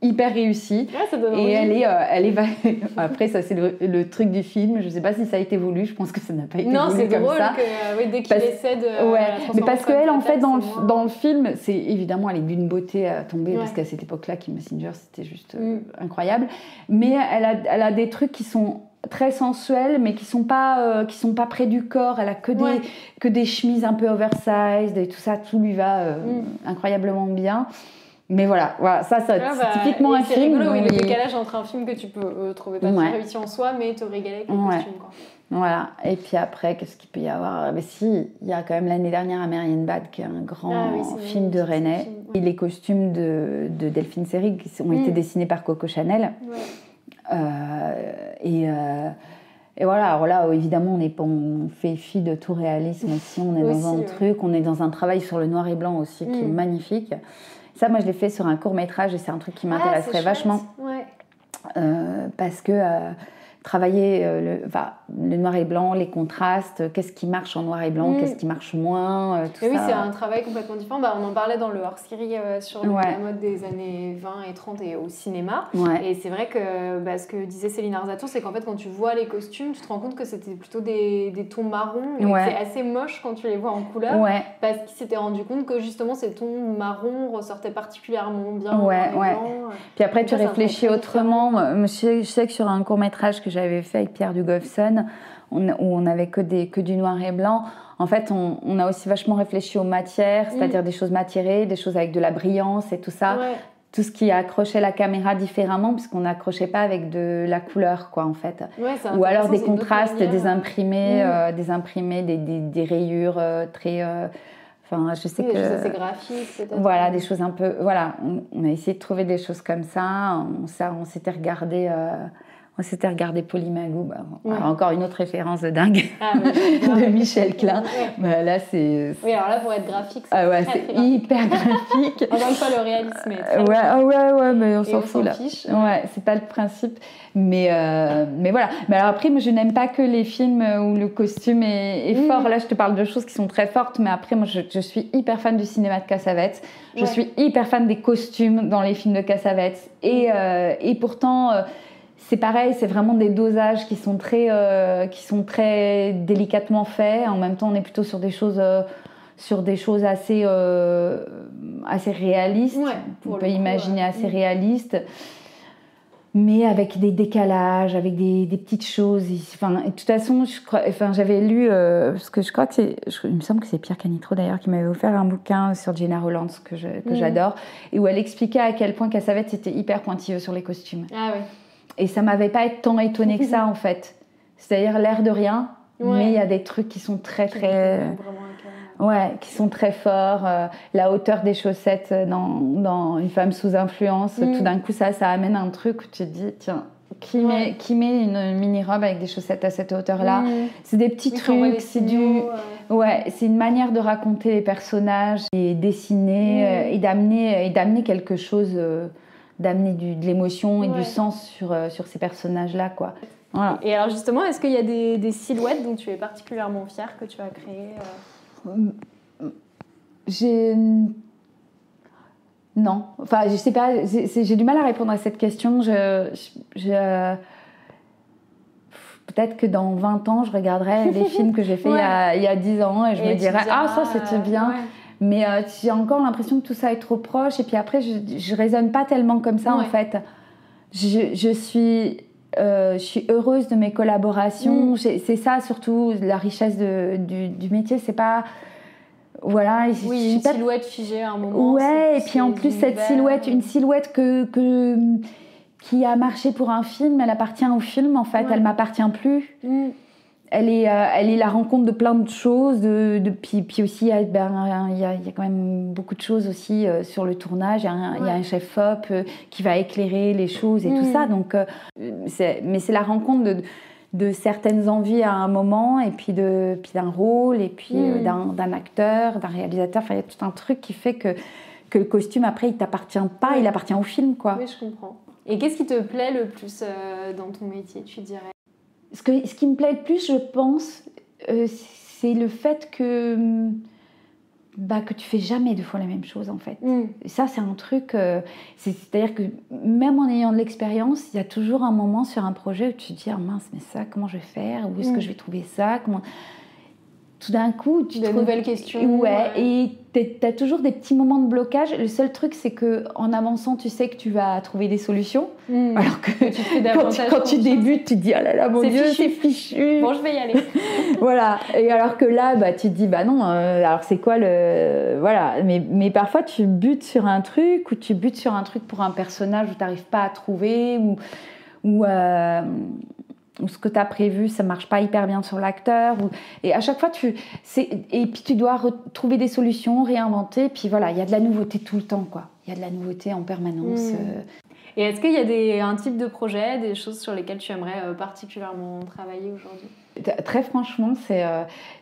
hyper réussi. Et elle est après, ça c'est le truc du film. Je sais pas si ça a été voulu, je pense que ça n'a pas été voulu comme ça. Non, c'est drôle que dès qu'il essaie de... mais parce qu'elle, en fait, dans le film, c'est évidemment, elle est d'une beauté à tomber, parce qu'à cette époque-là, Kim Basinger, c'était juste incroyable. Mais elle a des trucs qui sont très sensuels, mais qui sont pas près du corps. Elle a que des chemises un peu oversized et tout ça, tout lui va incroyablement bien. Mais voilà, ça c'est typiquement un film. C'est rigolo, le décalage entre un film que tu peux trouver pas très réussi en soi, mais te régaler avec le costume, quoi. Voilà, et puis après, qu'est-ce qu'il peut y avoir ? Mais si, il y a quand même l'année dernière American Bad, qui est un grand film de René. Et les costumes de Delphine Seyrig qui ont été dessinés par Coco Chanel. Et voilà, alors là, évidemment, on fait fi de tout réalisme aussi. On est dans un truc, on est dans un travail sur le noir et blanc aussi qui est magnifique. Ça, moi, je l'ai fait sur un court-métrage et c'est un truc qui m'intéresserait vachement. Parce que travailler le noir et blanc, les contrastes, qu'est-ce qui marche en noir et blanc, qu'est-ce qui marche moins, tout ça. Oui, c'est un travail complètement différent. On en parlait dans le hors-série sur la mode des années 20 et 30 et au cinéma. Et c'est vrai que ce que disait Céline Arzaton, c'est qu'en fait, quand tu vois les costumes, tu te rends compte que c'était plutôt des tons marrons. Et que c'est assez moche quand tu les vois en couleur. Parce qu'il s'était rendu compte que justement, ces tons marrons ressortaient particulièrement bien. Puis après, tu réfléchis autrement. Je sais que sur un court-métrage que j'avais fait avec Pierre Dugolfson, où on n'avait que du noir et blanc. En fait, on a aussi vachement réfléchi aux matières, c'est-à-dire des choses matiérées, des choses avec de la brillance et tout ça. tout ce qui accrochait la caméra différemment, parce qu'on n'accrochait pas avec de la couleur, quoi, en fait. Ouais, ou alors des contrastes, des imprimés, des rayures très... Enfin, je sais des choses assez graphiques, peut-être. Voilà, des choses un peu... Voilà, on a essayé de trouver des choses comme ça. On s'était regardé... Polymagou, encore une autre référence de dingue, de Michel Klein. Ouais. Là, c'est... Oui, alors là, pour être graphique, c'est hyper graphique. Encore une fois, le réalisme est très ouais, mais on s'en fout, là. Fiche. Ouais, c'est pas le principe. Mais voilà. Mais alors après, moi, je n'aime pas que les films où le costume est fort. Là, je te parle de choses qui sont très fortes, mais après, moi, je suis hyper fan du cinéma de Cassavetes. Je suis hyper fan des costumes dans les films de Cassavetes. Et pourtant... c'est pareil, c'est vraiment des dosages qui sont très délicatement faits. En même temps, on est plutôt sur des choses assez réalistes. Ouais, on peut imaginer assez réalistes, mais avec des décalages, avec des petites choses. Enfin, de toute façon, j'avais lu, parce que je crois que il me semble que c'est Pierre Canitro d'ailleurs qui m'avait offert un bouquin sur Gena Rowlands que j'adore, et où elle expliquait à quel point Cassavetes était hyper pointilleux sur les costumes. Ah oui. Et ça m'avait pas tant étonnée que ça, en fait. C'est-à-dire l'air de rien, mais il y a des trucs qui sont très qui sont très forts. La hauteur des chaussettes dans Une femme sous influence, tout d'un coup, ça amène un truc où tu te dis, tiens, qui met une mini-robe avec des chaussettes à cette hauteur-là? C'est des petits trucs, c'est c'est une manière de raconter les personnages et dessiner et d'amener quelque chose... d'amener de l'émotion et du sens sur ces personnages-là, quoi. Voilà. Et alors justement, est-ce qu'il y a des silhouettes dont tu es particulièrement fière que tu as créées Non. Enfin, je sais pas, j'ai du mal à répondre à cette question. Peut-être que dans 20 ans, je regarderai les films que j'ai faits il y a 10 ans et je me dirais « Ah, ça, c'était bien !» Mais j'ai encore l'impression que tout ça est trop proche. Et puis après, je raisonne pas tellement comme ça, en fait. Je suis heureuse de mes collaborations. C'est ça, surtout, la richesse du métier. C'est pas... Voilà. Une silhouette figée à un moment. Ouais, et puis en plus, cette silhouette, une silhouette qui a marché pour un film, elle appartient au film, en fait. Elle m'appartient plus. Elle est la rencontre de plein de choses, puis aussi il y a quand même beaucoup de choses aussi sur le tournage. Il y a un chef-op qui va éclairer les choses et tout ça. Donc, mais c'est la rencontre de certaines envies à un moment, et puis d'un rôle, et puis d'un acteur, d'un réalisateur. Enfin, il y a tout un truc qui fait que le costume, après, il t'appartient pas, il appartient au film, quoi. Oui, je comprends. Et qu'est-ce qui te plaît le plus dans ton métier, tu dirais ? Ce qui me plaît le plus, je pense, c'est le fait que tu fais jamais 2 fois la même chose, en fait. Et ça, c'est un truc... c'est-à-dire que même en ayant de l'expérience, il y a toujours un moment sur un projet où tu te dis « Ah mince, mais ça, comment je vais faire ? Où est-ce que je vais trouver ça ? Tout d'un coup, tu trouves... nouvelles questions. Et t'as toujours des petits moments de blocage. Le seul truc, c'est qu'en avançant, tu sais que tu vas trouver des solutions. Alors que quand tu débutes, tu te dis « Oh là là, mon Dieu, c'est fichu !» Bon, je vais y aller. Voilà. Et alors que là, tu te dis « Bah non, alors c'est quoi le... » Voilà. Mais parfois, tu butes sur un truc, ou tu butes sur un truc pour un personnage où tu n'arrives pas à trouver, ou ce que tu as prévu, ça ne marche pas hyper bien sur l'acteur. Et à chaque fois, et puis tu dois retrouver des solutions, réinventer. Puis voilà, il y a de la nouveauté tout le temps, quoi. Il y a de la nouveauté en permanence. Et est-ce qu'il y a un type de projet, des choses sur lesquelles tu aimerais particulièrement travailler aujourd'hui ? Très franchement, c'est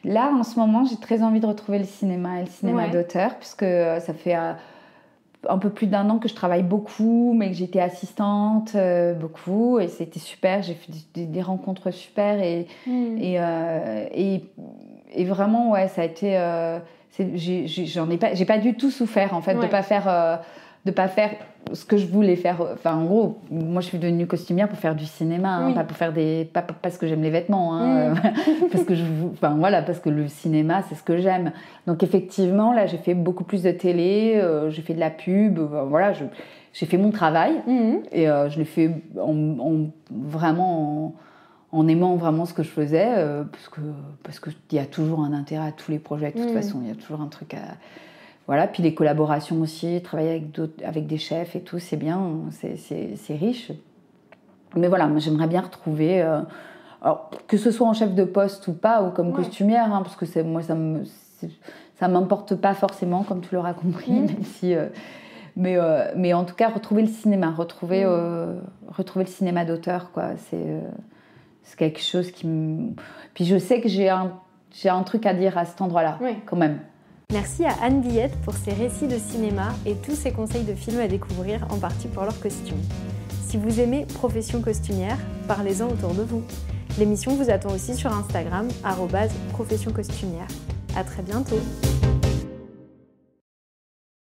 là, en ce moment, j'ai très envie de retrouver le cinéma et le cinéma d'auteur, puisque ça fait... un peu plus d'1 an que je travaille beaucoup, mais que j'étais assistante beaucoup, et c'était super. J'ai fait des rencontres super, et vraiment, ça a été... j'ai pas du tout souffert, en fait, de pas faire ce que je voulais faire. Enfin, en gros, moi, je suis devenue costumière pour faire du cinéma, pas pour faire pas parce que j'aime les vêtements, parce que le cinéma, c'est ce que j'aime. Donc, effectivement, là, j'ai fait beaucoup plus de télé, j'ai fait de la pub, voilà, j'ai fait mon travail, et je l'ai fait vraiment en aimant vraiment ce que je faisais, parce que il y a toujours un intérêt à tous les projets, de toute façon, il y a toujours un truc à... Voilà, puis les collaborations aussi, travailler avec des chefs et tout, c'est bien, c'est riche. Mais voilà, moi j'aimerais bien retrouver, alors, que ce soit en chef de poste ou pas, ou comme costumière, hein, parce que moi ça m'importe pas forcément, comme tu l'auras compris, même si... mais en tout cas, retrouver le cinéma, retrouver le cinéma d'auteur, quoi. C'est quelque chose qui me... Puis je sais que j'ai un truc à dire à cet endroit-là, quand même. Merci à Anne Billette pour ses récits de cinéma et tous ses conseils de films à découvrir, en partie pour leurs costumes. Si vous aimez Profession Costumière, parlez-en autour de vous. L'émission vous attend aussi sur Instagram, @professioncostumière. À très bientôt.